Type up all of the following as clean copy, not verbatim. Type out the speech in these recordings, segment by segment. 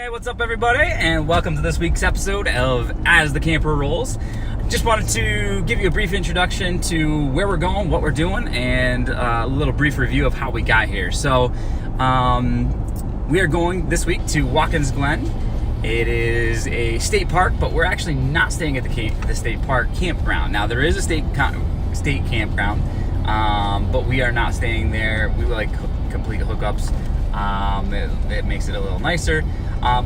Hey, what's up everybody, and welcome to this week's episode of As the Camper Rolls. Just wanted to give you a brief introduction to where we're going, what we're doing, and a little brief review of how we got here. So, we are going this week to Watkins, Glen. It is a state park, but we're actually not staying at the state park campground. Now, there is a state campground, but we are not staying there. We would like complete hookups. It makes it a little nicer.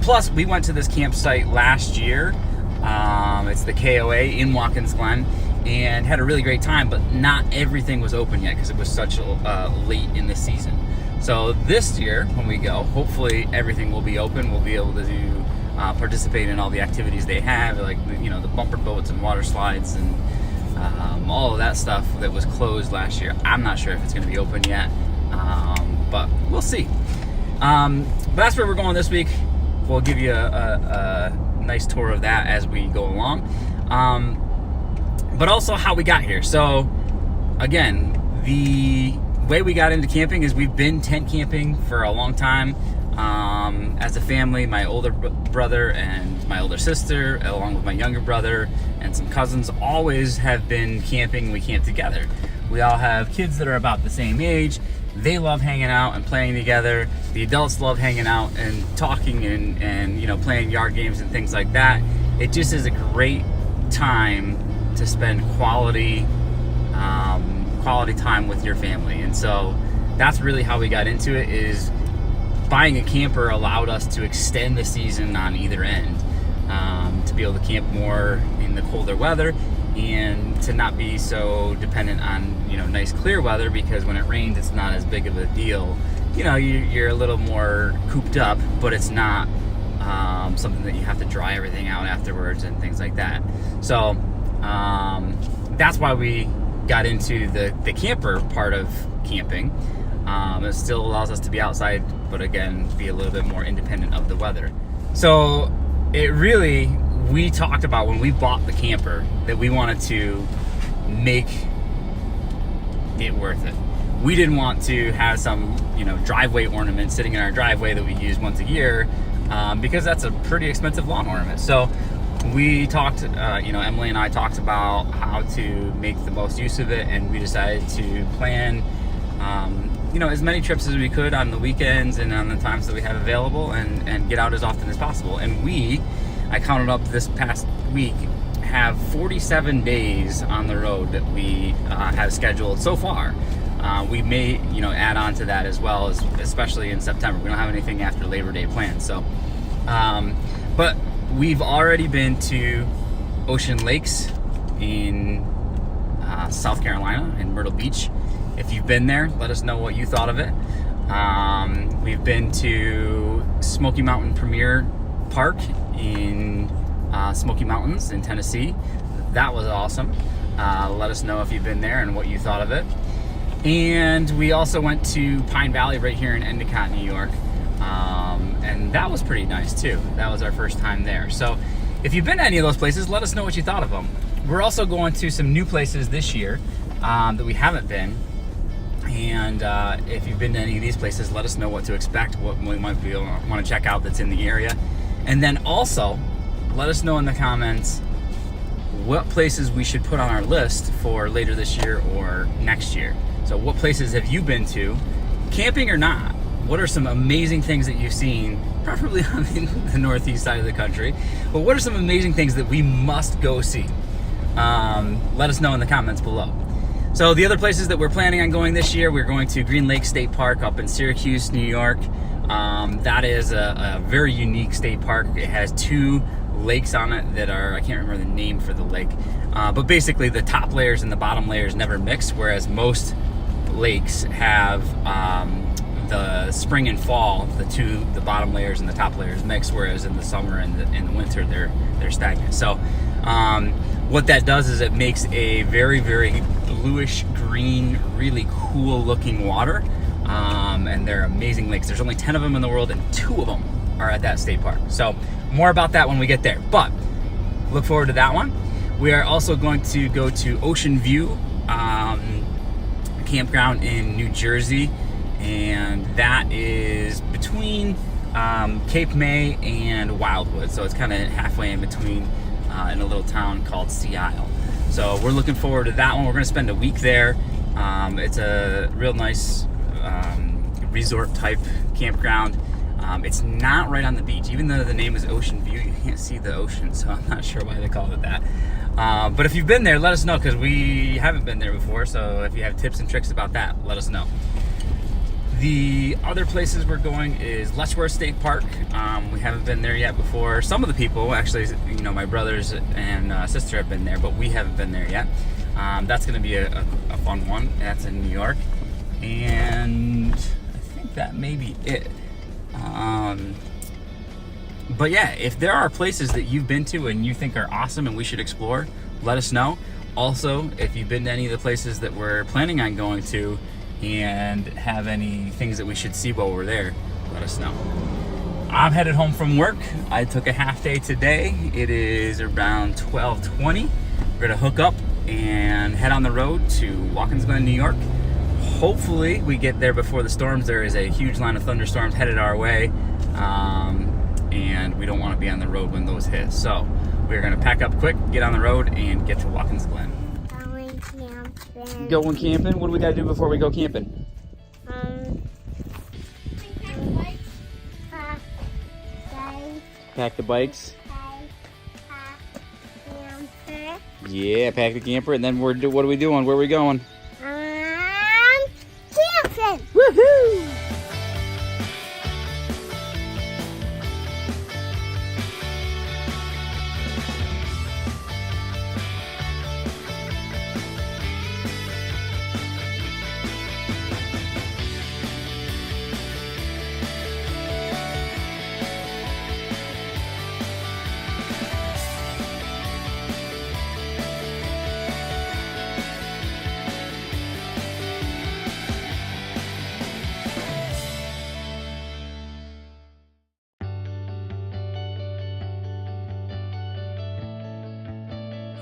Plus, we went to this campsite last year. It's the KOA in Watkins Glen, and had a really great time, but not everything was open yet because it was such late in the season. So this year, when we go, hopefully everything will be open. We'll be able to do participate in all the activities they have, like the bumper boats and water slides and all of that stuff that was closed last year. I'm not sure if it's going to be open yet, but we'll see. But that's where we're going this week. We'll give you a nice tour of that as we go along, but also how we got here. So again, the way we got into camping is we've been tent camping for a long time. As a family, my older brother and my older sister, along with my younger brother and some cousins, always have been camping. We camp together. We all have kids that are about the same age. They love hanging out and playing together. The adults love hanging out and talking and playing yard games and things like that. It just is a great time to spend quality time with your family. And so that's really how we got into it. Is buying a camper allowed us to extend the season on either end, to be able to camp more in the colder weather and to not be so dependent on nice clear weather, because when it rains it's not as big of a deal. You're a little more cooped up, but it's not something that you have to dry everything out afterwards and things like that. So that's why we got into the camper part of camping. It still allows us to be outside, but again, be a little bit more independent of the weather. So we talked about when we bought the camper that we wanted to make it worth it. We didn't want to have some driveway ornament sitting in our driveway that we use once a year, because that's a pretty expensive lawn ornament. So we talked, Emily and I talked about how to make the most use of it, and we decided to plan as many trips as we could on the weekends and on the times that we have available, and get out as often as possible. And I counted up this past week, have 47 days on the road that we have scheduled so far. We may add on to that as well, especially in September. We don't have anything after Labor Day planned. So but we've already been to Ocean Lakes in South Carolina, in Myrtle Beach. If you've been there, let us know what you thought of it. We've been to Smoky Mountain Premier Park in Smoky Mountains in Tennessee. That was awesome. Let us know if you've been there and what you thought of it. And we also went to Pine Valley right here in Endicott, New York. And that was pretty nice too. That was our first time there. So if you've been to any of those places, let us know what you thought of them. We're also going to some new places this year that we haven't been. And if you've been to any of these places, let us know what to expect, what we might want to check out that's in the area. And then also, let us know in the comments what places we should put on our list for later this year or next year. So what places have you been to, camping or not? What are some amazing things that you've seen, preferably on the northeast side of the country? But what are some amazing things that we must go see? Let us know in the comments below. So the other places that we're planning on going this year, we're going to Green Lake State Park up in Syracuse, New York. That is a very unique state park. It has two lakes on it that are, I can't remember the name for the lake, but basically the top layers and the bottom layers never mix, whereas most lakes have the spring and fall, the bottom layers and the top layers mix, whereas in the summer and in the winter they're stagnant. So what that does is it makes a very, very bluish green, really cool looking water, and they're amazing lakes. There's only 10 of them in the world, and 2 of them are at that state park. So more about that when we get there, but look forward to that one. We are also going to go to Ocean View campground in New Jersey, and that is between Cape May and Wildwood. So it's kind of halfway in between in a little town called Sea Isle. So we're looking forward to that one. We're going to spend a week there. It's a real nice resort type campground. It's not right on the beach. Even though the name is Ocean View, you can't see the ocean, so I'm not sure why they call it that. But if you've been there, let us know, because we haven't been there before. So if you have tips and tricks about that, let us know. The other places we're going is Letchworth State Park. We haven't been there yet before. Some of the people, actually, my brothers and sister have been there, but we haven't been there yet. That's going to be a fun one. That's in New York. And I think that may be it. But yeah, if there are places that you've been to and you think are awesome and we should explore, let us know. Also, if you've been to any of the places that we're planning on going to and have any things that we should see while we're there, let us know. I'm headed home from work. I took a half day today. It is around 12:20. We're gonna hook up and head on the road to Watkins, Glen, New York. Hopefully we get there before the storms. There is a huge line of thunderstorms headed our way, and we don't want to be on the road when those hit. So we're gonna pack up quick, get on the road, and get to Watkins, Glen. Going camping? What do we gotta do before we go camping? Pack the bikes. Yeah, pack the camper, and then what are we doing? Where are we going? Camping! Woohoo!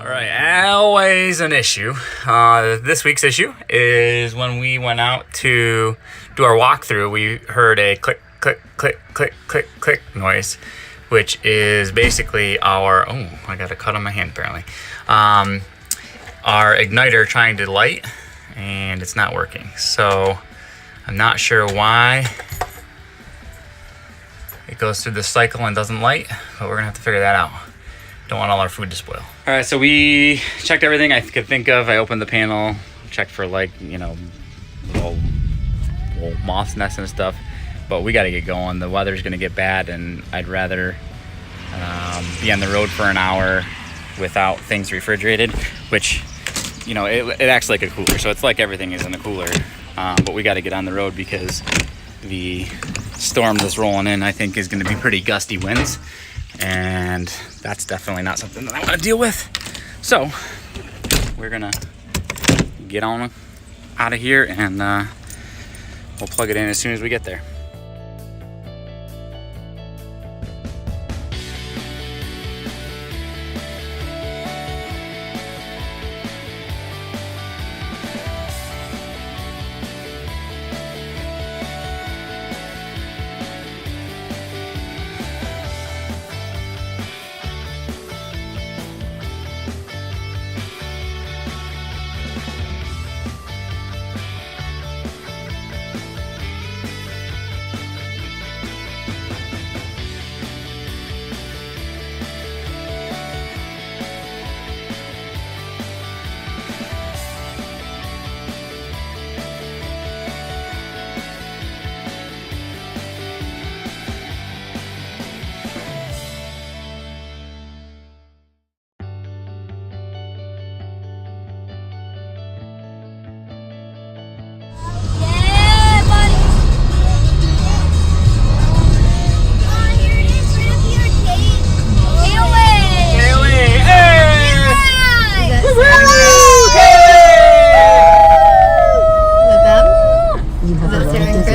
All right, always an issue. This week's issue is when we went out to do our walkthrough, we heard a click, click, click, click, click, click noise, which is basically our, oh, I got a cut on my hand apparently, our igniter trying to light, and it's not working. So I'm not sure why it goes through the cycle and doesn't light, but we're gonna have to figure that out. Don't want all our food to spoil. All right, so we checked everything I could think of. I opened the panel, checked for little moths nests and stuff, but we got to get going. The weather's going to get bad, and I'd rather be on the road for an hour without things refrigerated, which, it acts like a cooler. So it's like everything is in a cooler, but we got to get on the road because the storm that's rolling in, I think, is going to be pretty gusty winds. And that's definitely not something that I want to deal with. So we're gonna get on out of here, and we'll plug it in as soon as we get there.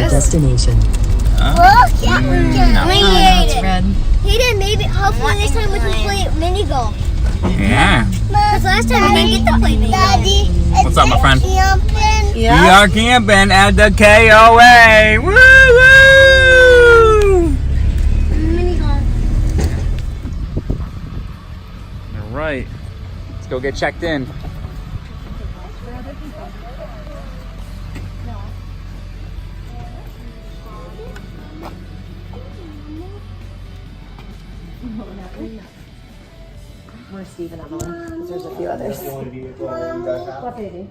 Destination. He did. Maybe hopefully this time we can play mini golf. Yeah. Because last time we didn't get to play mini golf. What's up, my friend? Camping. We are camping at the KOA. Woo woo! right. Let's go get checked in. We're Steve and Evelyn, because there's a few others. What baby?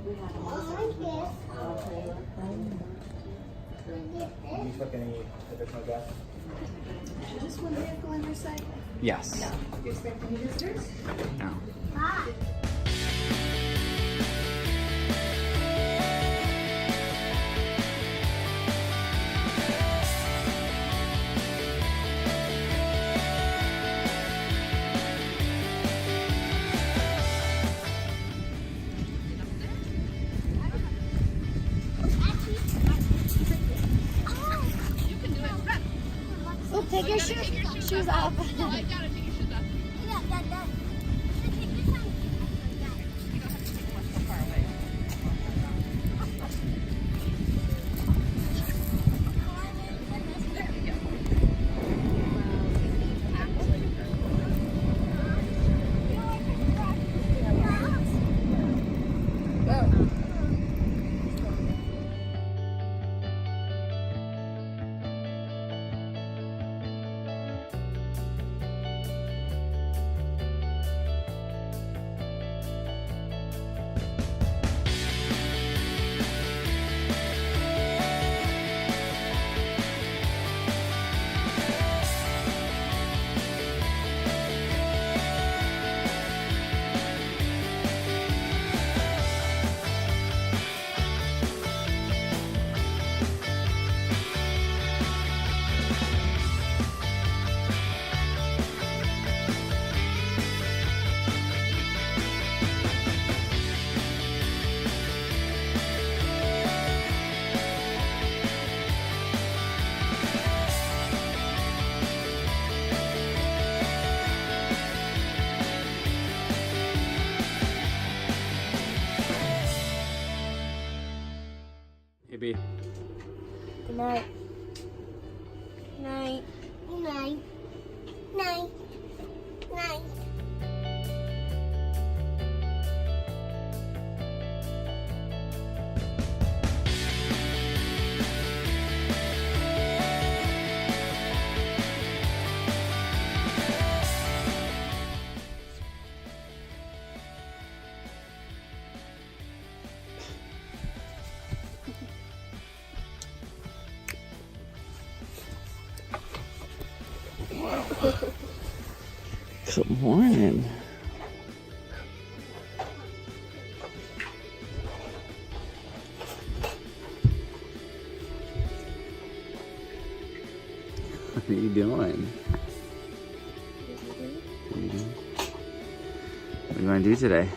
Just one vehicle on your side. Yes. Do you expect any visitors? No. Oh, take your shoes off. Hey, B. Good night. Night. Night. Night. Night. Good morning. What are you doing? What are you doing? What do you want to do today?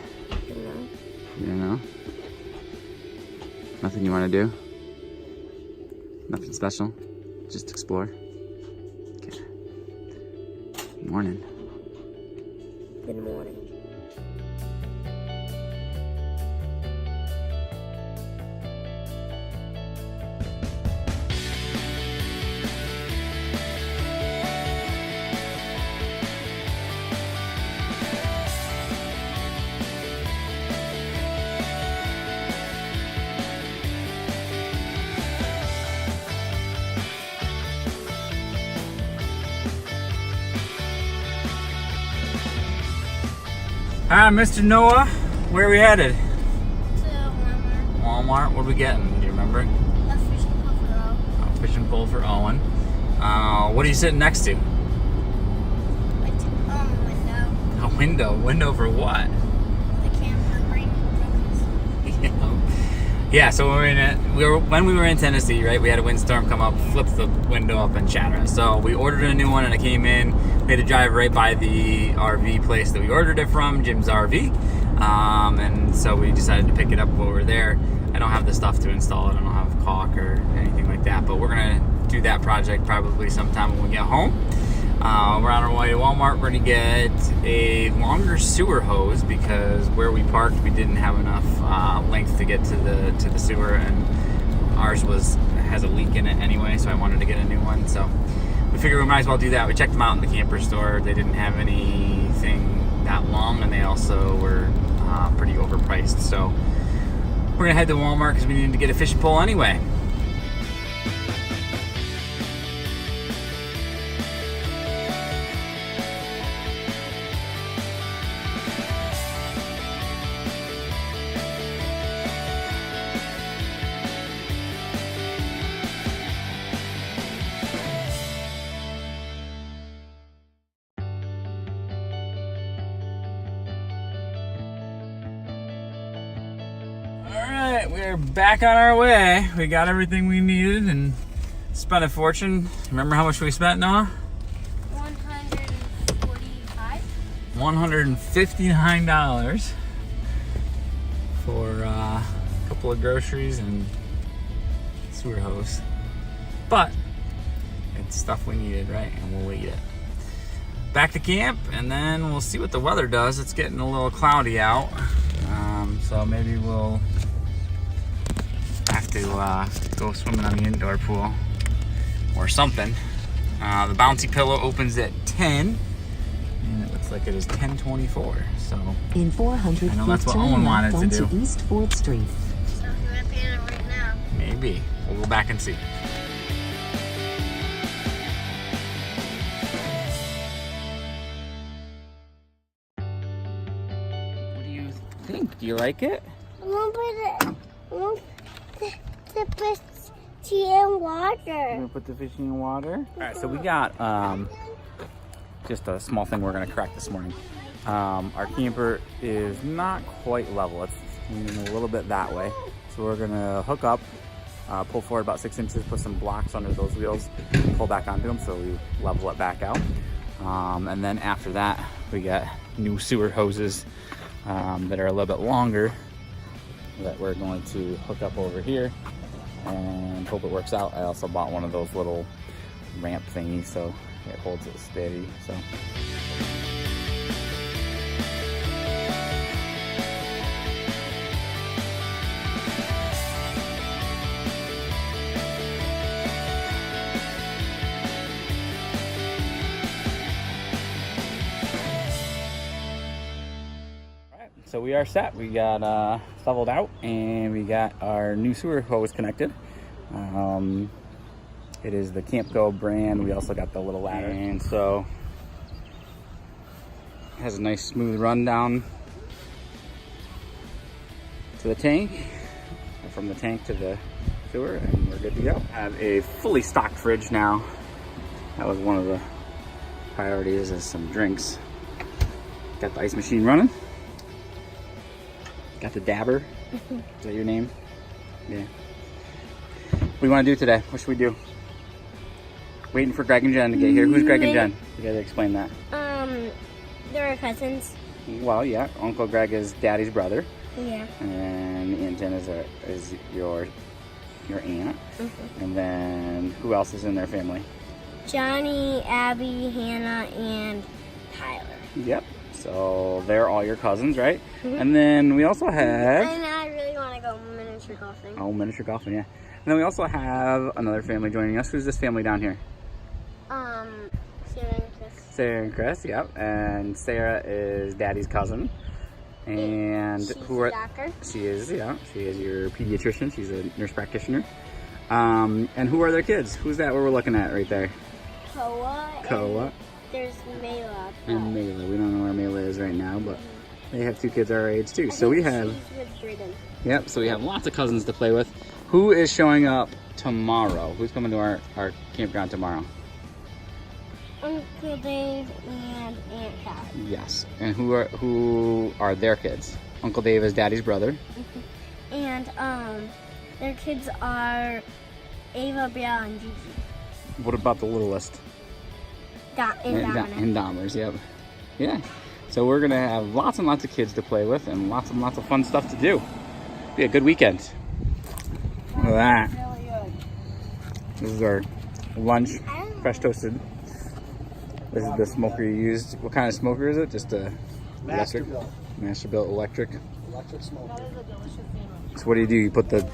You don't know? Nothing you want to do? Nothing special? Just explore? Okay. Morning. Good morning. Hi, Mr. Noah. Where are we headed? To Walmart. Walmart. What are we getting? Do you remember? A fishing pole for Owen. A fishing pole for Owen. What are you sitting next to? Window. A window. Window for what? The camera rain. Yeah. So when we were in Tennessee, right? We had a windstorm come up, flipped the window up in Chattera. So we ordered a new one, and it came in. We had to drive right by the RV place that we ordered it from, Jim's RV. And so we decided to pick it up while we were there. I don't have the stuff to install it. I don't have caulk or anything like that. But we're gonna do that project probably sometime when we get home. We're on our way to Walmart. We're gonna get a longer sewer hose because where we parked, we didn't have enough length to get to the sewer, and ours has a leak in it anyway. So I wanted to get a new one. So we figured we might as well do that. We checked them out in the camper store. They didn't have anything that long, and they also were pretty overpriced. So we're gonna head to Walmart because we need to get a fishing pole anyway. Alright, we're back on our way. We got everything we needed and spent a fortune. Remember how much we spent, Noah? $145. $159 for a couple of groceries and sewer hose. But it's stuff we needed, right? And we'll eat it. Back to camp, and then we'll see what the weather does. It's getting a little cloudy out. So maybe we'll have to go swimming on the indoor pool or something. The Bouncy Pillow opens at 10, and it looks like it is 10:24. So in 400 I know that's feet, what turn Owen left wanted to do. onto East 4th Street. So we're up in it right now. Maybe we'll go back and see. What do you think? Do you like it? I want to put tea in water. We're gonna put the fish in water. All right, so we got just a small thing we're gonna crack this morning. Our camper is not quite level. It's leaning a little bit that way. So we're gonna hook up, pull forward about 6 inches, put some blocks under those wheels, pull back onto them so we level it back out. And then after that, we got new sewer hoses that are a little bit longer that we're going to hook up over here and hope it works out. I also bought one of those little ramp thingies so it holds it steady. So So we are set. We got shoveled out and we got our new sewer hose connected. It is the Camp Go brand. We also got the little ladder. And so it has a nice smooth run down to the tank, and from the tank to the sewer, and we're good to go. I have a fully stocked fridge now. That was one of the priorities, is some drinks. Got the ice machine running. Got the dabber. Is that your name? Yeah. What do you want to do today? What should we do? Waiting for Greg and Jen to get here. Who's Greg and Jen? You gotta explain that. They're cousins. Well, yeah. Uncle Greg is Daddy's brother, Yeah. and Aunt Jen is your aunt. And then who else is in their family? Johnny, Abby, Hannah, and Tyler. Yep. So they're all your cousins, right? And then we also have... And I really want to go miniature golfing. Oh, miniature golfing, yeah. And then we also have another family joining us. Who's this family down here? Sarah and Chris. Sarah and Chris, yep. And Sarah is Daddy's cousin. And She's who are... a doctor. She is, yeah. She is your pediatrician. She's a nurse practitioner. And who are their kids? Who's that we're looking at right there? Koa. Koa. And there's Mela. And Mela. We don't know where Mela is right now, but they have 2 kids our age too. So we have... She's with Braden. Yep, so we have lots of cousins to play with. Who is showing up tomorrow? Who's coming to our campground tomorrow? Uncle Dave and Aunt Callie. Yes. And who are their kids? Uncle Dave is Daddy's brother. And their kids are Ava, Bea, and Gigi. What about the littlest? And Dominic. And Dahmers, yep. Yeah. So we're gonna have lots and lots of kids to play with and lots of fun stuff to do. Be a good weekend. Look at that. Really good. This is our lunch, fresh toasted. This is the smoker you used. What kind of smoker is it? Just a electric? Masterbuilt electric. Electric smoke. That is a delicious thing. So what do? You put the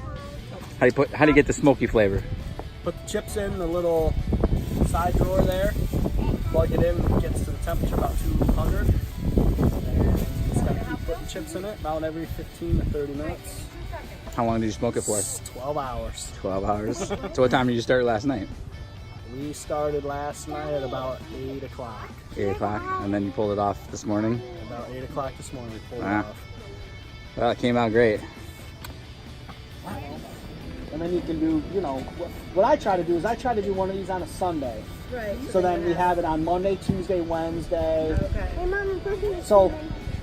how do you get the smoky flavor? Put the chips in the little side drawer there. Plug it in, it gets to the temperature about 200. in it about every 15 to 30 minutes. How long did you smoke it for? 12 hours. 12 hours. So what time did you start last night? We started last night at about 8 o'clock. 8 o'clock, and then you pulled it off this morning? About 8 o'clock this morning we pulled it Wow. off. Well, it came out great. And then you can do, you know, what I try to do is I try to do one of these on a Sunday. Right. So then we have it on Monday, Tuesday, Wednesday. Okay. Hey, Mom, So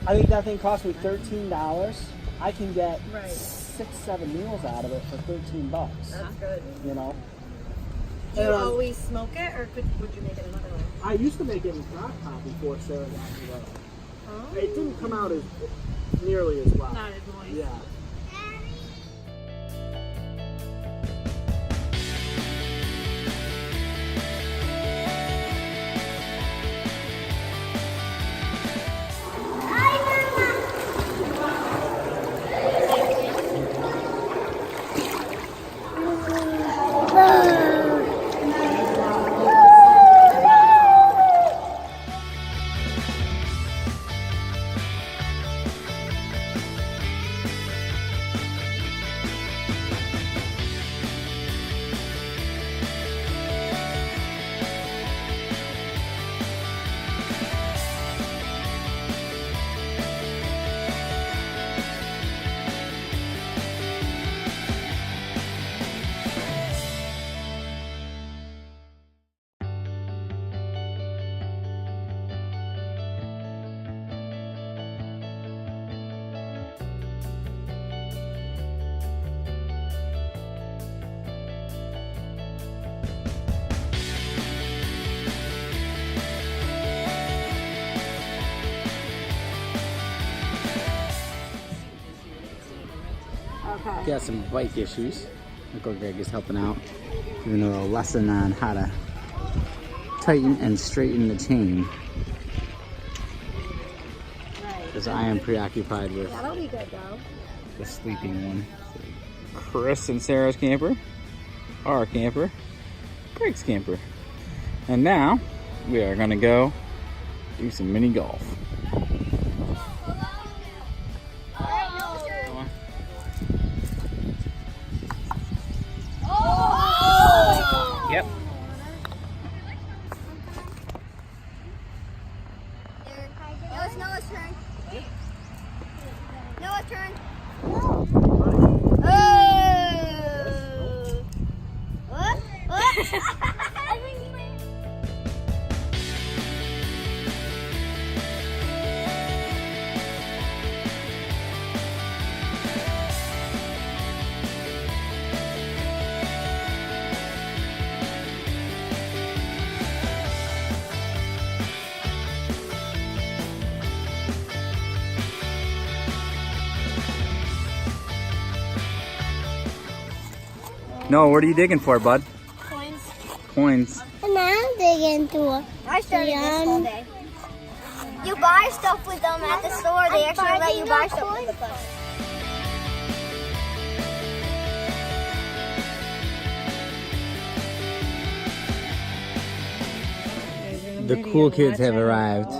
I think that thing cost me $13. I can get Right. 6-7 meals out of it for $13. That's good. You know. Do you And, always smoke it, or would you make it another way? I used to make it in crock pot before Sarah got me up. Oh. It didn't come out as nearly as well. Not as moist. Yeah. Okay. Got some bike issues. Uncle Greg is helping out, giving a little lesson on how to tighten and straighten the chain. Because I am preoccupied with That'll be good, though. the sleeping one. Chris and Sarah's camper, our camper, Greg's camper. And now we are gonna go do some mini golf. Yep. Now it's Noah's turn. Noah's turn. Oh! What? No, what are you digging for, bud? Coins. Coins. And now I'm digging through it. I started this all day. You buy stuff with them at the store. They actually let you buy stuff with them. The cool kids have arrived.